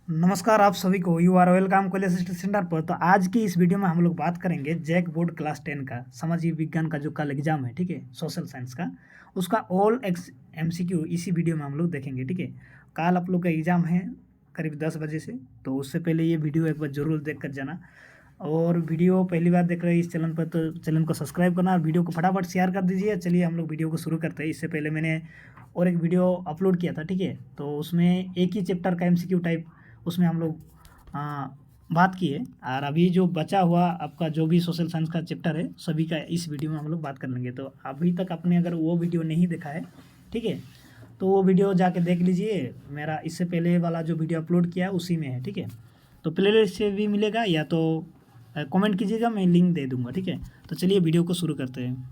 नमस्कार आप सभी को। You are welcome college centre पर। तो आज की इस वीडियो में हम लोग बात करेंगे जैक बोर्ड क्लास 10 का सामाजिक विज्ञान का जो कल एग्जाम है, ठीक है, सोशल साइंस का, उसका ऑल एक्स एमसीक्यू इसी वीडियो में हम लोग देखेंगे, ठीक है। कल आप लोग का एग्जाम है करीब 10 बजे से, तो उससे पहले ये वीडियो एक बार जरूर देख कर जाना। और वीडियो पहली बार देख रहे हैं इस चैनल पर तो चैनल को सब्सक्राइब करना और वीडियो को फटाफट शेयर कर दीजिए। चलिए हम लोग वीडियो को शुरू करते हैं। इससे पहले मैंने और एक वीडियो अपलोड किया था, ठीक है, तो उसमें एक ही चैप्टर का एमसीक्यू टाइप उसमें हम लोग आ, बात की है। और अभी जो बचा हुआ आपका जो भी सोशल साइंस का चैप्टर है सभी का इस वीडियो में हम लोग बात कर लेंगे। तो अभी तक आपने अगर वो वीडियो नहीं देखा है, ठीक है, तो वो वीडियो जाके देख लीजिए। मेरा इससे पहले वाला जो वीडियो अपलोड किया है उसी में है, ठीक है। तो प्लेलिस्ट से भी मिलेगा या तो कमेंट कीजिएगा, मैं लिंक दे दूंगा, ठीक है। तो चलिए वीडियो को शुरू करते हैं।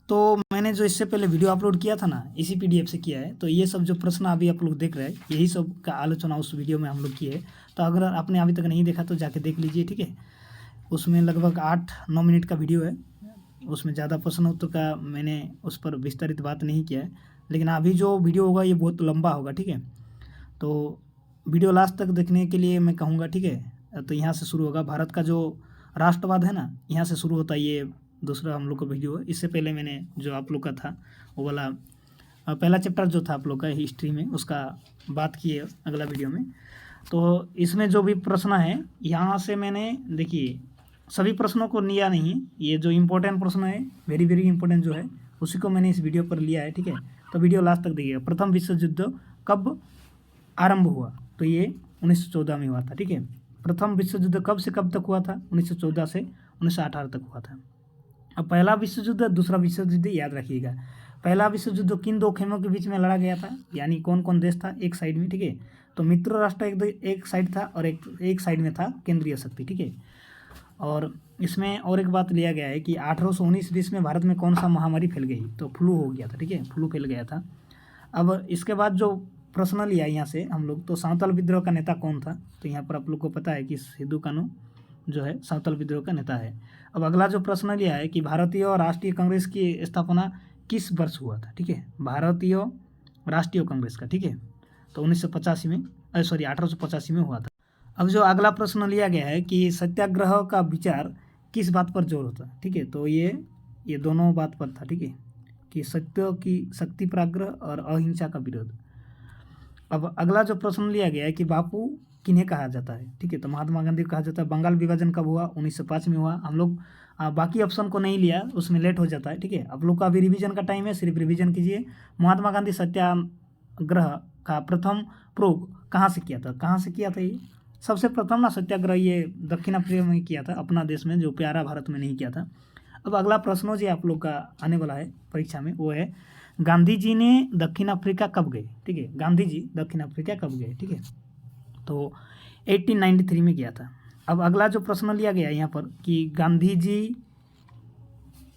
तो मैंने जो इससे पहले वीडियो अपलोड किया था ना, इसी पीडीएफ से किया है। तो ये सब जो प्रश्न अभी आप लोग देख रहे हैं यही सब का आलोचना उस वीडियो में हम लोग किए। तो अगर आपने अभी तक नहीं देखा तो जाके देख लीजिए, ठीक है। उसमें लगभग 8-9 मिनट का वीडियो है। उसमें ज़्यादा प्रश्न उत्तर का मैंने उस पर विस्तारित बात नहीं किया है। लेकिन अभी जो वीडियो होगा ये बहुत लंबा होगा, ठीक है। तो वीडियो लास्ट तक देखने के लिए मैं कहूँगा, ठीक है। तो यहाँ से शुरू होगा भारत का जो राष्ट्रवाद है ना, यहाँ से शुरू होता है ये दूसरा हम लोग का वीडियो है। इससे पहले मैंने जो आप लोग का था वो वाला पहला चैप्टर जो था आप लोग का हिस्ट्री में उसका बात की है अगला वीडियो में। तो इसमें जो भी प्रश्न है यहाँ से मैंने देखिए सभी प्रश्नों को लिया नहीं, ये जो इम्पोर्टेंट प्रश्न है वेरी वेरी इंपॉर्टेंट जो है उसी को मैंने इस वीडियो पर लिया है, ठीक है। तो वीडियो लास्ट तक देखिएगा। प्रथम विश्व युद्ध कब आरंभ हुआ? तो ये 1914 में हुआ था, ठीक है। प्रथम विश्व युद्ध कब से कब तक हुआ था? 1914 से 1918 तक हुआ था। अब पहला विश्व युद्ध दूसरा विश्व युद्ध याद रखिएगा। पहला विश्व युद्ध किन दो खेमों के बीच में लड़ा गया था, यानी कौन कौन देश था एक साइड में, ठीक है। तो मित्र राष्ट्र एक साइड था और एक साइड में था केंद्रीय शक्ति, ठीक है। और इसमें और एक बात लिया गया है कि 1819 ईस्वी में भारत में कौन सा महामारी फैल गई? तो फ्लू हो गया था, ठीक है, फ्लू फैल गया था। अब इसके बाद जो प्रश्न लिया यहाँ से हम लोग, तो साँवताल विद्रोह का नेता कौन था? तो यहाँ पर आप लोग को पता है कि सिद्धू कान्हू जो है साँवताल विद्रोह का नेता है। अब अगला जो प्रश्न लिया है कि भारतीय और राष्ट्रीय कांग्रेस की स्थापना किस वर्ष हुआ था, ठीक है, भारतीय राष्ट्रीय कांग्रेस का, ठीक है। तो 1985 में 1885 में हुआ था। अब जो अगला प्रश्न लिया गया है कि सत्याग्रह का विचार किस बात पर जोर होता है, ठीक है। तो ये दोनों बात पर था, ठीक है, कि सत्य की शक्ति पर आग्रह और अहिंसा का विरोध। अब अगला जो प्रश्न लिया गया है कि बापू किन्हें कहा जाता है, ठीक है। तो महात्मा गांधी को कहा जाता है। बंगाल विभाजन कब हुआ? 1905 में हुआ। हम लोग बाकी ऑप्शन को नहीं लिया, उसमें लेट हो जाता है, ठीक है। आप लोग का अभी रिवीजन का टाइम है, सिर्फ रिवीजन कीजिए। महात्मा गांधी सत्याग्रह का प्रथम प्रयोग कहाँ से किया था? कहाँ से किया था ये? सबसे प्रथम ना सत्याग्रह ये दक्षिण अफ्रीका में किया था, अपना देश में, जो प्यारा भारत में नहीं किया था। अब अगला प्रश्न जो आप लोग का आने वाला है परीक्षा में वो है गांधी जी ने दक्षिण अफ्रीका कब गए, ठीक है। गांधी जी दक्षिण अफ्रीका कब गए, ठीक है। तो 1893 में गया था। अब अगला जो प्रश्न लिया गया यहाँ पर कि गांधी जी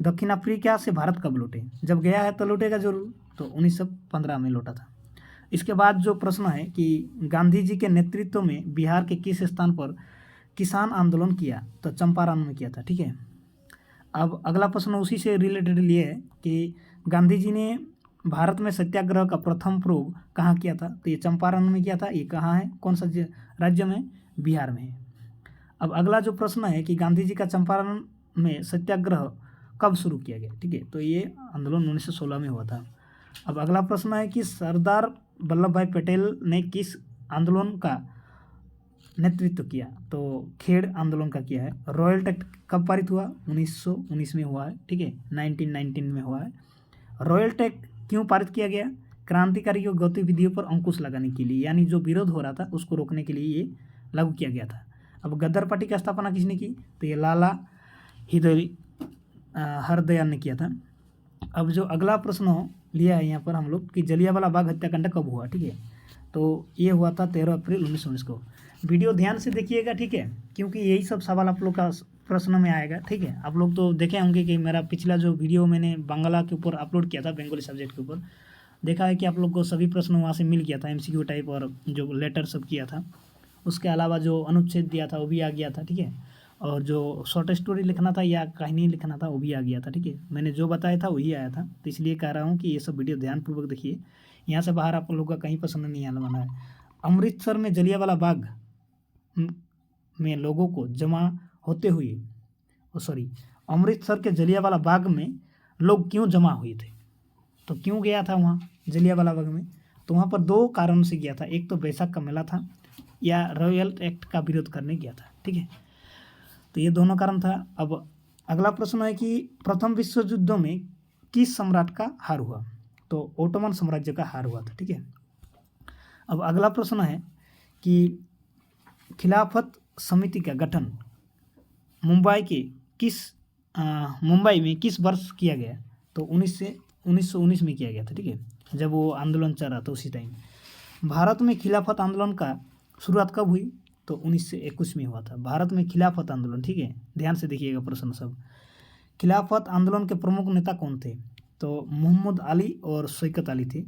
दक्षिण अफ्रीका से भारत कब लौटे? जब गया है तो लौटेगा जरूर, तो 1915 में लौटा था। इसके बाद जो प्रश्न है कि गांधी जी के नेतृत्व में बिहार के किस स्थान पर किसान आंदोलन किया? तो चंपारण में किया था, ठीक है। अब अगला प्रश्न उसी से रिलेटेड लिए है कि गांधी जी ने भारत में सत्याग्रह का प्रथम प्रयोग कहाँ किया था? तो ये चंपारण में किया था। ये कहाँ है, कौन सा राज्य में? बिहार में है। अब अगला जो प्रश्न है कि गांधी जी का चंपारण में सत्याग्रह कब शुरू किया गया, ठीक है। तो ये आंदोलन 1916 में हुआ था। अब अगला प्रश्न है कि सरदार वल्लभ भाई पटेल ने किस आंदोलन का नेतृत्व किया? तो खेड़ आंदोलन का किया है। रॉयल टैक्ट कब पारित हुआ? 1919 में हुआ है, ठीक है, 1919 में हुआ है। रॉयल टैक्ट क्यों पारित किया गया? क्रांतिकारियों गतिविधियों पर अंकुश लगाने के लिए, यानी जो विरोध हो रहा था उसको रोकने के लिए ये लागू किया गया था। अब गद्दार पार्टी की स्थापना किसने की? तो ये लाला हरदयाल ने किया था। अब जो अगला प्रश्न लिया है यहाँ पर हम लोग कि जलियांवाला बाग हत्याकांड कब हुआ, ठीक है। तो ये हुआ था 13 अप्रैल 1919 को। वीडियो ध्यान से देखिएगा, ठीक है, क्योंकि यही सब सवाल आप लोग का प्रश्न में आएगा, ठीक है। आप लोग तो देखे होंगे कि मेरा पिछला जो वीडियो मैंने बांग्ला के ऊपर अपलोड किया था, बंगाली सब्जेक्ट के ऊपर, देखा है कि आप लोग को सभी प्रश्न वहाँ से मिल गया था, एमसीक्यू टाइप, और जो लेटर सब किया था उसके अलावा जो अनुच्छेद दिया था वो भी आ गया था, ठीक है। और जो शॉर्ट स्टोरी लिखना था या कहानी लिखना था वो भी आ गया था, ठीक है। मैंने जो बताया था वही आया था, तो इसलिए कह रहा हूँ कि ये सब वीडियो ध्यानपूर्वक देखिए। यहाँ से बाहर आप लोग का कहीं पसंद नहीं आने वाला है। अमृतसर में जलियांवाला बाग में लोगों को जमा होते हुए अमृतसर के जलियांवाला बाग में लोग क्यों जमा हुए थे? तो क्यों गया था वहाँ जलियांवाला बाग में? तो वहाँ पर दो कारणों से गया था। एक तो बैसाख का मेला था या रॉयल एक्ट का विरोध करने गया था। ठीक है, तो ये दोनों कारण था। अब अगला प्रश्न है कि प्रथम विश्व युद्ध में किस सम्राट का हार हुआ? तो ओटोमन साम्राज्य का हार हुआ था। ठीक है, अब अगला प्रश्न है कि खिलाफत समिति का गठन मुंबई में किस वर्ष किया गया? तो 1919 में किया गया था। ठीक है, जब वो आंदोलन चल रहा था उसी टाइम। भारत में खिलाफत आंदोलन का शुरुआत कब हुई? तो 1921 में हुआ था भारत में खिलाफत आंदोलन। ठीक है, ध्यान से देखिएगा प्रश्न सब। खिलाफत आंदोलन के प्रमुख नेता कौन थे? तो मोहम्मद अली और शौकत अली थे।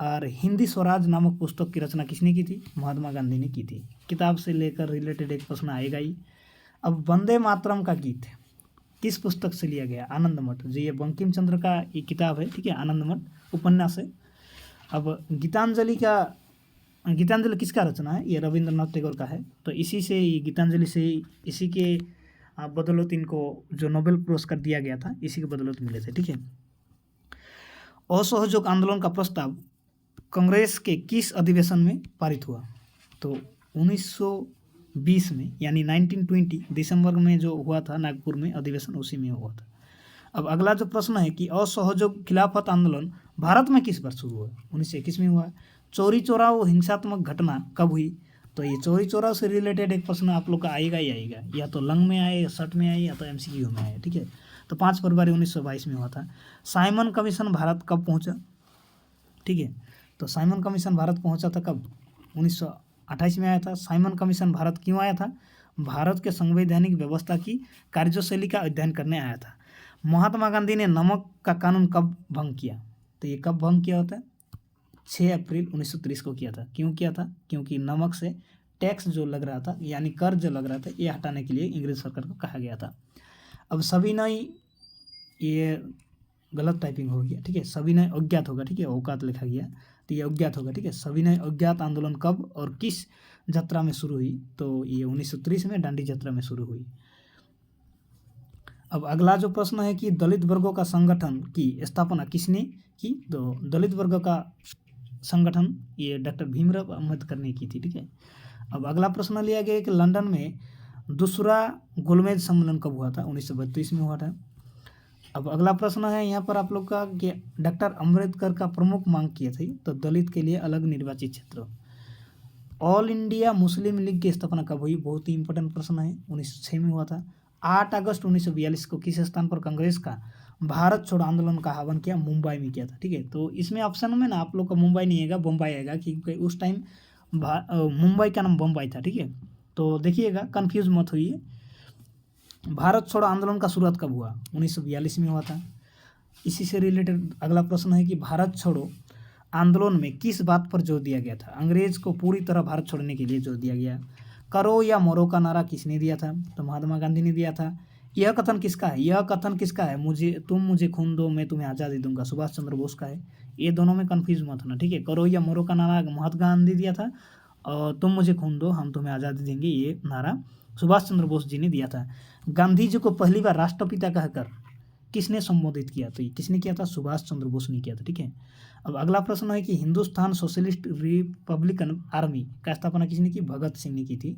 और हिंदी स्वराज नामक पुस्तक की रचना किसने की थी? महात्मा गांधी ने की थी। किताब से लेकर रिलेटेड एक प्रश्न आएगा ही। अब वंदे मातरम का गीत किस पुस्तक से लिया गया? आनंद मठ। जो ये बंकिम चंद्र का ये किताब है। ठीक है, आनंद मठ उपन्यास है। अब गीतांजलि किसका रचना है? ये रविंद्रनाथ टैगोर का है। तो इसी से ये गीतांजलि से इसी के बदौलत इनको जो नोबेल पुरस्कार दिया गया था इसी के बदौलत मिले थे। ठीक है, असहयोग आंदोलन का प्रस्ताव कांग्रेस के किस अधिवेशन में पारित हुआ? तो 1920 में, यानी 1920 दिसंबर में जो हुआ था नागपुर में अधिवेशन, उसी में हुआ था। अब अगला जो प्रश्न है कि असहयोग खिलाफत आंदोलन भारत में किस वर्ष शुरू हुआ? 1921 में हुआ। चोरी चोराव हिंसात्मक घटना कब हुई? तो ये चोरी चोराव से रिलेटेड एक प्रश्न आप लोग का आएगा ही आएगा, या तो लंग में आए, या शर्ट में आए, या तो MCQ में आए। ठीक है, तो 5 फरवरी 1922 में हुआ था। साइमन कमीशन भारत कब पहुंचा? ठीक है, तो साइमन कमीशन भारत पहुंचा था कब? 1928 में आया था। साइमन कमीशन भारत क्यों आया था? भारत के संवैधानिक व्यवस्था की कार्यशैली का अध्ययन करने आया था। महात्मा गांधी ने नमक का कानून कब भंग किया? तो ये कब भंग किया होता है? 6 अप्रैल 1930 को किया था। क्यों किया था? क्योंकि नमक से टैक्स जो लग रहा था, यानी कर जो लग रहा था, ये हटाने के लिए अंग्रेज सरकार को कहा गया था। अब सविनय, ये गलत टाइपिंग हो गया। ठीक है, सविनय अज्ञात होगा। ठीक है, औकात लिखा गया तो ये अज्ञात होगा। ठीक है, सविनय अज्ञात आंदोलन कब और किस यात्रा में शुरू हुई? तो ये 1930 में दांडी यात्रा में शुरू हुई। अब अगला जो प्रश्न है कि दलित वर्गों का संगठन की स्थापना किसने की? तो दलित वर्ग का संगठन ये डॉक्टर भीमराव अम्बेडकर ने की थी। ठीक है, अब अगला प्रश्न लिया गया कि लंदन में दूसरा गोलमेज सम्मेलन कब हुआ था? 1932 में हुआ था। अब अगला प्रश्न है यहाँ पर आप लोग का कि डॉक्टर अम्बेडकर का प्रमुख मांग किए थे? तो दलित के लिए अलग निर्वाचित क्षेत्र। ऑल इंडिया मुस्लिम लीग की स्थापना कब हुई? बहुत ही इंपॉर्टेंट प्रश्न है। 1906 में हुआ था। 8 अगस्त 1942 को किस स्थान पर कांग्रेस का भारत छोड़ो आंदोलन का आह्वान किया? मुंबई में किया था। ठीक है, तो इसमें ऑप्शन में ना आप लोग का मुंबई नहीं आएगा, बम्बई आएगा, क्योंकि उस टाइम मुंबई का नाम बम्बई था। ठीक है, तो देखिएगा, कन्फ्यूज मत होइए। भारत छोड़ो आंदोलन का शुरुआत कब हुआ? 1942 में हुआ था। इसी से रिलेटेड अगला प्रश्न है कि भारत छोड़ो आंदोलन में किस बात पर जोर दिया गया था? अंग्रेज को पूरी तरह भारत छोड़ने के लिए जोर दिया गया। करो या मरो का नारा किसने दिया था? तो महात्मा गांधी ने दिया था। यह कथन किसका है? यह कथन किसका है? तुम मुझे खून दो, मैं तुम्हें आज़ादी दूंगा, सुभाष चंद्र बोस का है। ये दोनों में कन्फ्यूज मत होना। ठीक है, करो या मरो का नारा महात्मा गांधी दिया था, और तुम मुझे खून दो, हम तुम्हें आज़ादी देंगे, ये नारा सुभाष चंद्र बोस जी ने दिया था। गांधी जी को पहली बार राष्ट्रपिता कहकर किसने संबोधित किया? तो ये किसने किया था? सुभाष चंद्र बोस ने किया था। ठीक है, अब अगला प्रश्न है कि हिंदुस्तान सोशलिस्ट रिपब्लिकन आर्मी का स्थापना किसने की? भगत सिंह ने की थी।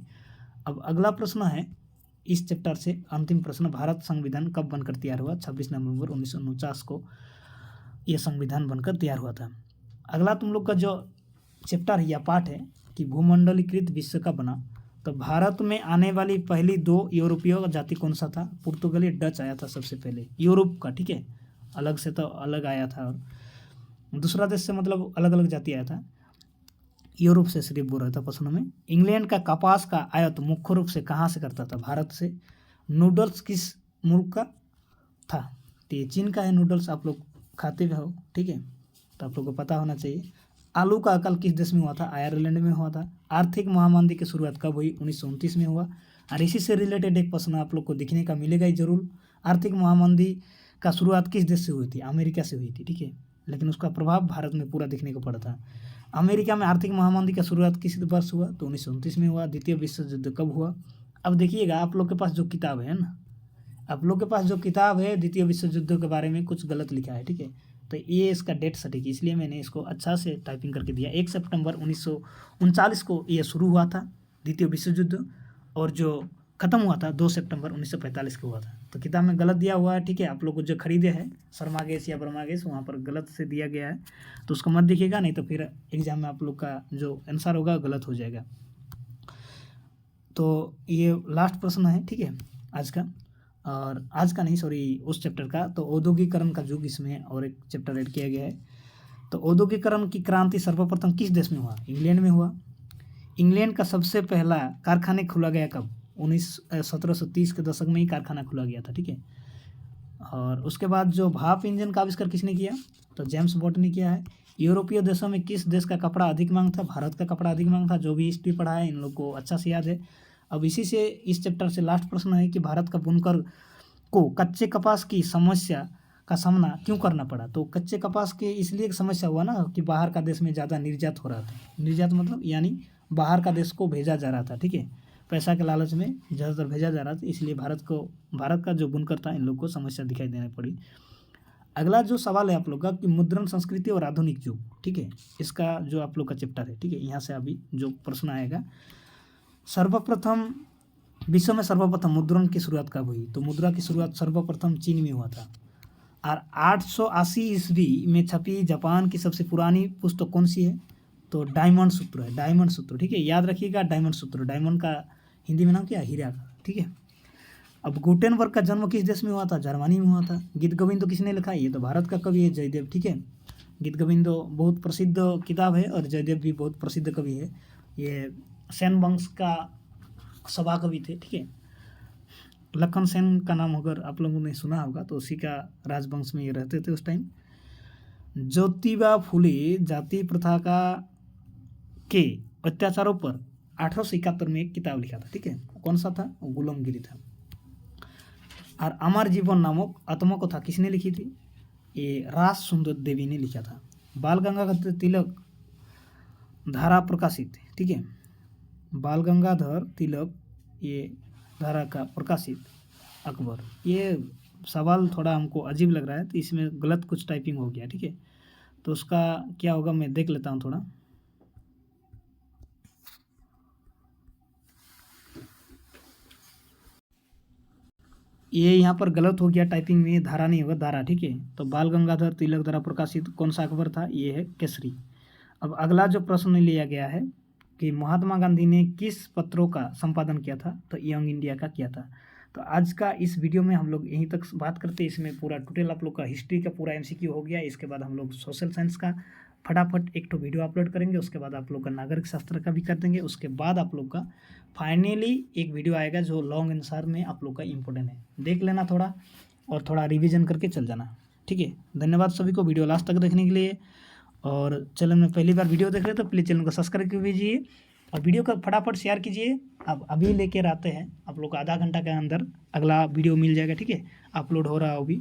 अब अगला प्रश्न है इस चैप्टर से अंतिम प्रश्न, भारत संविधान कब बनकर तैयार हुआ? 26 नवंबर 1949 को यह संविधान बनकर तैयार हुआ था। अगला तुम लोग का जो चैप्टर है या पाठ है कि भूमंडलीकृत विश्व का बना, तो भारत में आने वाली पहली 2 यूरोपीय जाति कौन सा था? पुर्तगाली, डच आया था सबसे पहले यूरोप का। ठीक है, अलग से तो अलग आया था, और दूसरा देश से मतलब अलग अलग जाति आया था। यूरोप से सिर्फ बोल रहा था प्रश्न में। इंग्लैंड का कपास का आयात मुख्य रूप से कहाँ से करता था? भारत से। नूडल्स किस मुल्क का था? तो ये चीन का है नूडल्स, आप लोग खाते हुए हो। ठीक है, तो आप लोग को पता होना चाहिए। आलू का अकाल किस देश में हुआ था? आयरलैंड में हुआ था। आर्थिक महामंदी की शुरुआत कब हुई? 1929 में हुआ। और इसी से रिलेटेड एक प्रश्न आप लोग को दिखने का मिलेगा ही जरूर। आर्थिक महामंदी का शुरुआत किस देश से हुई थी? अमेरिका से हुई थी। ठीक है, लेकिन उसका प्रभाव भारत में पूरा दिखने को पड़ा था। अमेरिका में आर्थिक महामंदी का शुरुआत किस वर्ष हुआ? तो 1929 में हुआ। द्वितीय विश्व युद्ध कब हुआ? अब देखिएगा, आप लोग के पास जो किताब है ना, आप लोग के पास जो किताब है द्वितीय विश्व युद्ध के बारे में कुछ गलत लिखा है, ठीक है। तो ये इसका डेट सटीक है, इसलिए मैंने इसको अच्छा से टाइपिंग करके दिया। 1 सितंबर 1939 को ये शुरू हुआ था द्वितीय विश्व युद्ध, और जो ख़त्म हुआ था 2 सितंबर 1945 को हुआ था। तो किताब में गलत दिया हुआ है, ठीक है। आप लोग को जो खरीदे हैं शर्मागेस या ब्रह्मागेस, वहाँ पर गलत से दिया गया है, तो उसको मत देखिएगा, नहीं तो फिर एग्जाम में आप लोग का जो आंसर होगा गलत हो जाएगा। तो ये लास्ट प्रश्न है, ठीक है, आज का, और आज का नहीं, सॉरी, उस चैप्टर का। तो औद्योगिकरण का युग, इसमें और एक चैप्टर ऐड किया गया है। तो औद्योगिकरण की क्रांति सर्वप्रथम किस देश में हुआ? इंग्लैंड में हुआ। इंग्लैंड का सबसे पहला कारखाने खोला गया कब? 1730 के दशक में ही कारखाना खोला गया था, ठीक है। और उसके बाद जो भाप इंजन का आविष्कार किसने किया? तो जेम्स वॉट ने किया है। यूरोपीय देशों में किस देश का कपड़ा अधिक मांग था? भारत का कपड़ा अधिक मांग था। जो भी हिस्ट्री पढ़ा है इन लोग को अच्छा से याद है। अब इसी से इस चैप्टर से लास्ट प्रश्न है कि भारत का बुनकर को कच्चे कपास की समस्या का सामना क्यों करना पड़ा? तो कच्चे कपास के इसलिए समस्या हुआ ना कि बाहर का देश में ज़्यादा निर्यात हो रहा था। निर्यात मतलब यानी बाहर का देश को भेजा जा रहा था, ठीक है। पैसा के लालच में ज़्यादातर भेजा जा रहा था, इसलिए भारत का जो बुनकर था इन लोग को समस्या दिखाई देनी पड़ी। अगला जो सवाल है आप लोग का कि मुद्रण संस्कृति और आधुनिक युग, ठीक है, इसका जो आप लोग का चैप्टर है, ठीक है। यहाँ से अभी जो प्रश्न आएगा, विश्व में सर्वप्रथम मुद्रण की शुरुआत कब हुई? तो मुद्रा की शुरुआत सर्वप्रथम चीन में हुआ था। और 880 ईस्वी में छपी जापान की सबसे पुरानी पुस्तक कौन सी है? तो डायमंड सूत्र है, डायमंड सूत्र, ठीक है, याद रखिएगा, डायमंड सूत्र। डायमंड का हिंदी में नाम क्या है? हीरा का, ठीक है। अब गुटेनबर्ग का जन्म किस देश में हुआ था? जर्मनी में हुआ था। गीत गोविंदो किसने लिखा? ये तो भारत का कवि है, जयदेव, ठीक है। गीत गोविंदो बहुत प्रसिद्ध किताब है, और जयदेव भी बहुत प्रसिद्ध कवि है। ये सेन वंश का सभा कवि थे, ठीक है। लखन सेन का नाम अगर आप लोगों ने सुना होगा, तो उसी का राजवंश में ये रहते थे उस टाइम। ज्योतिबा फुले जाति प्रथा के अत्याचारों पर 1871 में एक किताब लिखा था, ठीक है। कौन सा था? गुलामगिरी था। और अमर जीवन नामक आत्मकथा किसने लिखी थी? ये रास सुंदर देवी ने लिखा था। बाल गंगाधर तिलक धारा प्रकाशित, ठीक है। बाल गंगाधर तिलक ये धारा का प्रकाशित अकबर। ये सवाल थोड़ा हमको अजीब लग रहा है, तो इसमें गलत कुछ टाइपिंग हो गया, ठीक है। तो उसका क्या होगा मैं देख लेता हूँ थोड़ा। ये यहाँ पर गलत हो गया टाइपिंग में, धारा नहीं होगा, धारा, ठीक है। तो बाल गंगाधर तिलक द्वारा प्रकाशित कौन सा अकबर था? ये है केसरी। अब अगला जो प्रश्न लिया गया है कि महात्मा गांधी ने किस पत्रों का संपादन किया था? तो यंग इंडिया का किया था। तो आज का इस वीडियो में हम लोग यहीं तक बात करते हैं। इसमें पूरा टोटल आप लोग का हिस्ट्री का पूरा MCQ हो गया। इसके बाद हम लोग सोशल साइंस का फटाफट एक तो वीडियो अपलोड करेंगे, उसके बाद आप लोग का नागरिक शास्त्र का भी कर देंगे। उसके बाद आप लोग का फाइनली एक वीडियो आएगा जो लॉन्ग आंसर में आप लोग का इम्पोर्टेंट है, देख लेना थोड़ा, और थोड़ा रिवीजन करके चल जाना, ठीक है। धन्यवाद सभी को वीडियो लास्ट तक देखने के लिए। और चैनल में पहली बार वीडियो देख रहे हो तो प्लीज़ चैनल को सब्सक्राइब कर दीजिए, और वीडियो को फटाफट शेयर कीजिए। अब अभी लेकर आते हैं आप लोग को, आधा घंटा के अंदर अगला वीडियो मिल जाएगा, ठीक है, अपलोड हो रहा है अभी।